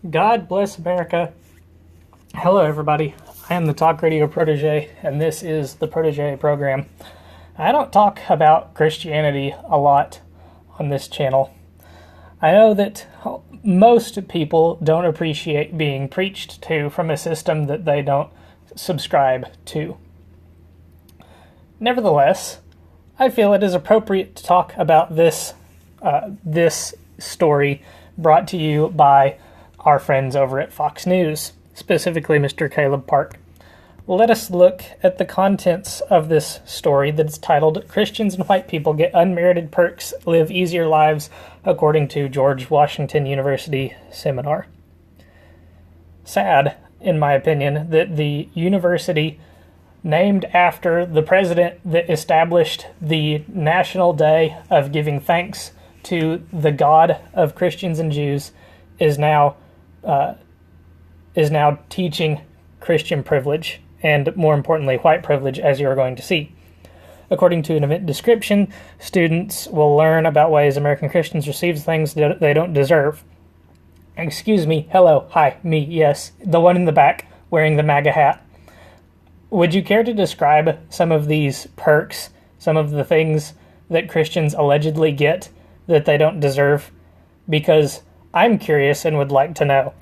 God bless America. Hello, everybody. I am the Talk Radio Protege, and this is the Protege program. I don't talk about Christianity a lot on this channel. I know that most people don't appreciate being preached to from a system that they don't subscribe to. Nevertheless, I feel it is appropriate to talk about this story brought to you by our friends over at Fox News, specifically Mr. Caleb Park. Let us look at the contents of this story that's titled, Christians and White People Get Unmerited Perks, Live Easier Lives, according to George Washington University seminar. Sad, in my opinion, that the university named after the president that established the National Day of Giving Thanks to the God of Christians and Jews is now teaching Christian privilege, and more importantly, white privilege, as you are going to see. According to an event description, students will learn about ways American Christians receive things that they don't deserve. Excuse me, hello, hi, me, yes, the one in the back wearing the MAGA hat. Would you care to describe some of these perks, some of the things that Christians allegedly get that they don't deserve? Because I'm curious and would like to know.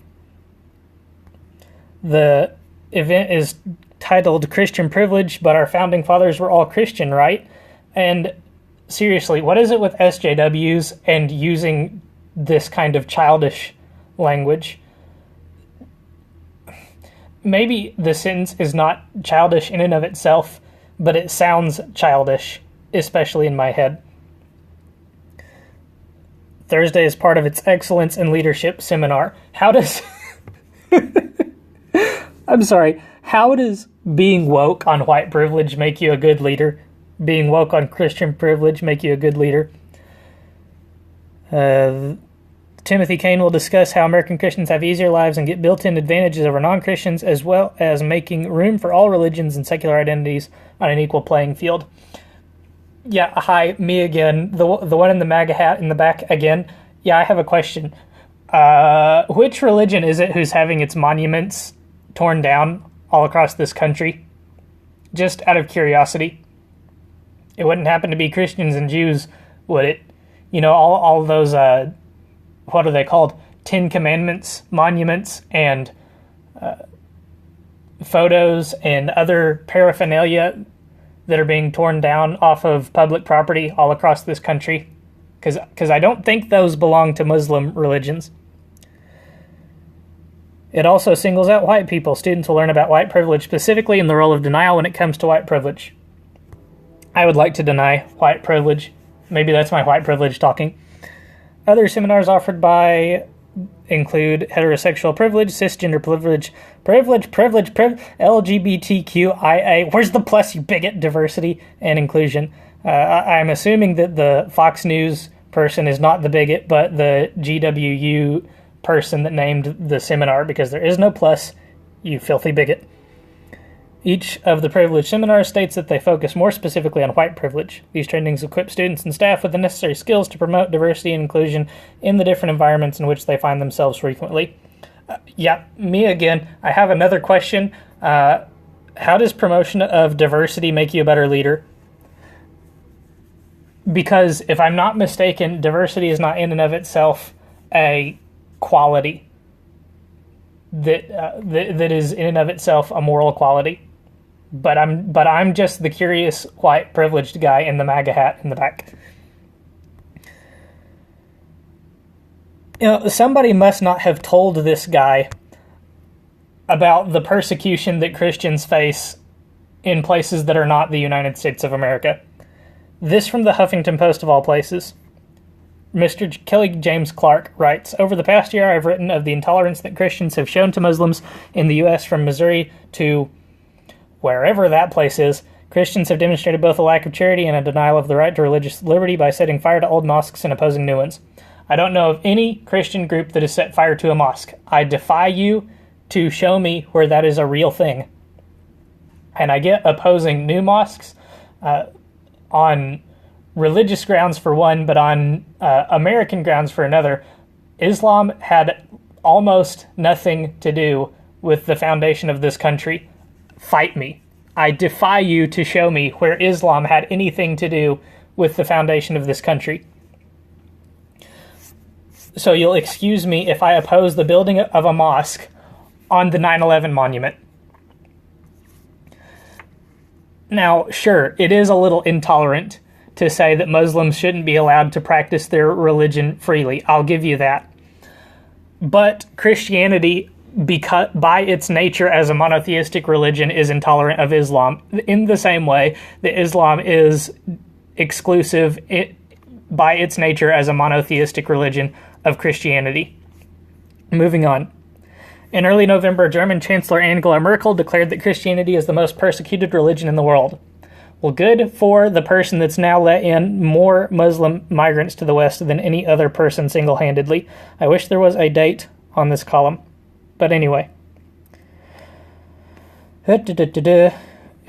The event is titled Christian Privilege, but our founding fathers were all Christian, right? And seriously, what is it with SJWs and using this kind of childish language? Maybe the sentence is not childish in and of itself, but it sounds childish, especially in my head. Thursday is part of its Excellence in Leadership seminar. How does... I'm sorry. How does being woke on white privilege make you a good leader? Being woke on Christian privilege make you a good leader? Timothy Kane will discuss how American Christians have easier lives and get built-in advantages over non-Christians, as well as making room for all religions and secular identities on an equal playing field. Yeah, hi, me again. The one in the MAGA hat in the back again. Yeah, I have a question. Which religion is it who's having its monuments torn down all across this country? Just out of curiosity. It wouldn't happen to be Christians and Jews, would it? You know, all those, what are they called? 10 Commandments, monuments, and photos and other paraphernalia that are being torn down off of public property all across this country. Because I don't think those belong to Muslim religions. It also singles out white people. Students will learn about white privilege, specifically in the role of denial when it comes to white privilege. I would like to deny white privilege. Maybe that's my white privilege talking. Other seminars offered by include heterosexual privilege, cisgender privilege, LGBTQIA, where's the plus, you bigot, diversity, and inclusion. I'm assuming that the Fox News person is not the bigot, but the GWU person that named the seminar, because there is no plus, you filthy bigot. Each of the privilege seminars states that they focus more specifically on white privilege. These trainings equip students and staff with the necessary skills to promote diversity and inclusion in the different environments in which they find themselves frequently. Yeah, me again. I have another question. How does promotion of diversity make you a better leader? Because if I'm not mistaken, diversity is not in and of itself a quality that is in and of itself a moral quality. But I'm just the curious white privileged guy in the MAGA hat in the back. You know, somebody must not have told this guy about the persecution that Christians face in places that are not the United States of America. This from the Huffington Post of all places. Mr. Kelly James Clark writes, over the past year I've written of the intolerance that Christians have shown to Muslims in the U.S. from Missouri to wherever that place is. Christians have demonstrated both a lack of charity and a denial of the right to religious liberty by setting fire to old mosques and opposing new ones. I don't know of any Christian group that has set fire to a mosque. I defy you to show me where that is a real thing. And I get opposing new mosques on religious grounds for one, but on American grounds for another. Islam had almost nothing to do with the foundation of this country, fight me. I defy you to show me where Islam had anything to do with the foundation of this country. So you'll excuse me if I oppose the building of a mosque on the 9/11 monument. Now, sure, it is a little intolerant to say that Muslims shouldn't be allowed to practice their religion freely. I'll give you that. But Christianity, because by its nature as a monotheistic religion, is intolerant of Islam in the same way that Islam is exclusive by its nature as a monotheistic religion of Christianity. Moving on. In early November, German Chancellor Angela Merkel declared that Christianity is the most persecuted religion in the world. Well, good for the person that's now let in more Muslim migrants to the West than any other person single-handedly. I wish there was a date on this column. But anyway.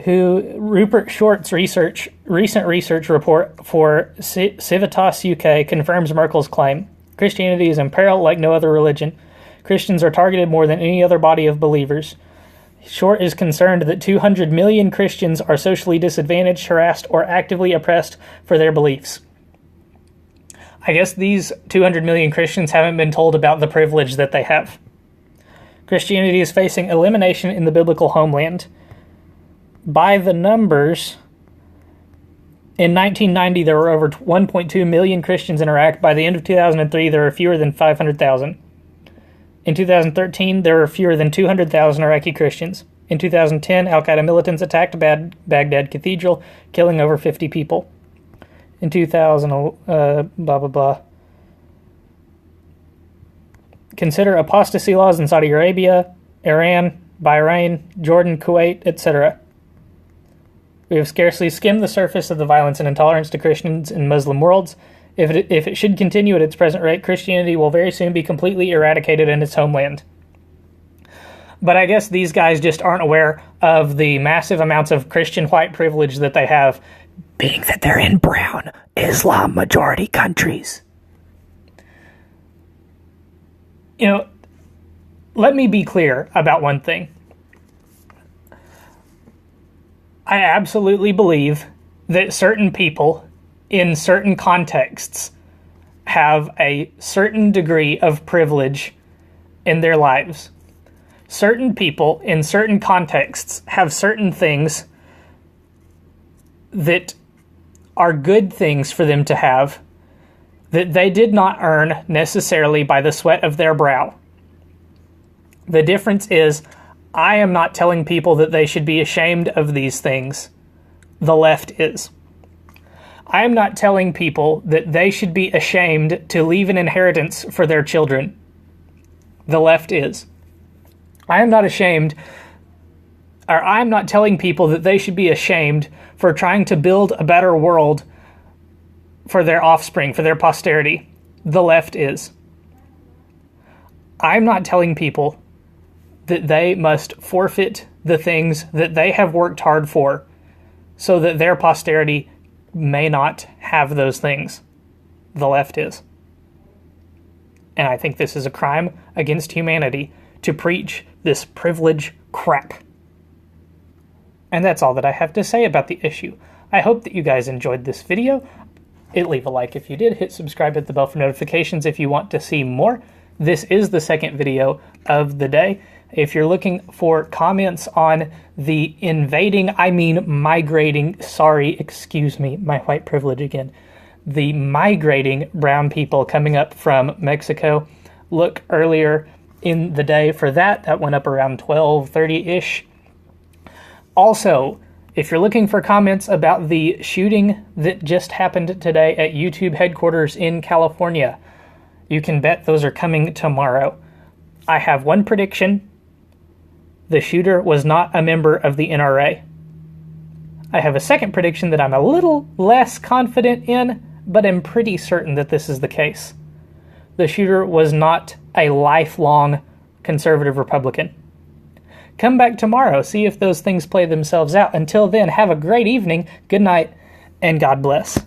Rupert Short's recent research report for Civitas UK confirms Merkel's claim. Christianity is in peril like no other religion. Christians are targeted more than any other body of believers. Short is concerned that 200 million Christians are socially disadvantaged, harassed, or actively oppressed for their beliefs. I guess these 200 million Christians haven't been told about the privilege that they have. Christianity is facing elimination in the biblical homeland. By the numbers, in 1990 there were over 1.2 million Christians in Iraq. By the end of 2003 there were fewer than 500,000. In 2013, there were fewer than 200,000 Iraqi Christians. In 2010, al-Qaeda militants attacked Baghdad Cathedral, killing over 50 people. In 2000, Consider apostasy laws in Saudi Arabia, Iran, Bahrain, Jordan, Kuwait, etc. We have scarcely skimmed the surface of the violence and intolerance to Christians in Muslim worlds. If it should continue at its present rate, Christianity will very soon be completely eradicated in its homeland. But I guess these guys just aren't aware of the massive amounts of Christian white privilege that they have, being that they're in brown Islam majority countries. You know, let me be clear about one thing. I absolutely believe that certain people in certain contexts have a certain degree of privilege in their lives. Certain people in certain contexts have certain things that are good things for them to have that they did not earn necessarily by the sweat of their brow. The difference is, I am not telling people that they should be ashamed of these things. The left is. I am not telling people that they should be ashamed to leave an inheritance for their children. The left is. I'm not telling people that they should be ashamed for trying to build a better world for their offspring, for their posterity. The left is. I'm not telling people that they must forfeit the things that they have worked hard for so that their posterity may not have those things. The left is. And I think this is a crime against humanity to preach this privilege crap. And that's all that I have to say about the issue. I hope that you guys enjoyed this video. Leave a like if you did. Hit subscribe, hit the bell for notifications if you want to see more. This is the second video of the day. If you're looking for comments on the migrating, excuse me, my white privilege again, the migrating brown people coming up from Mexico, look earlier in the day for that. That went up around 12:30-ish. Also, if you're looking for comments about the shooting that just happened today at YouTube headquarters in California, you can bet those are coming tomorrow. I have one prediction. The shooter was not a member of the NRA. I have a second prediction that I'm a little less confident in, but I'm pretty certain that this is the case. The shooter was not a lifelong conservative Republican. Come back tomorrow, see if those things play themselves out. Until then, have a great evening, good night, and God bless.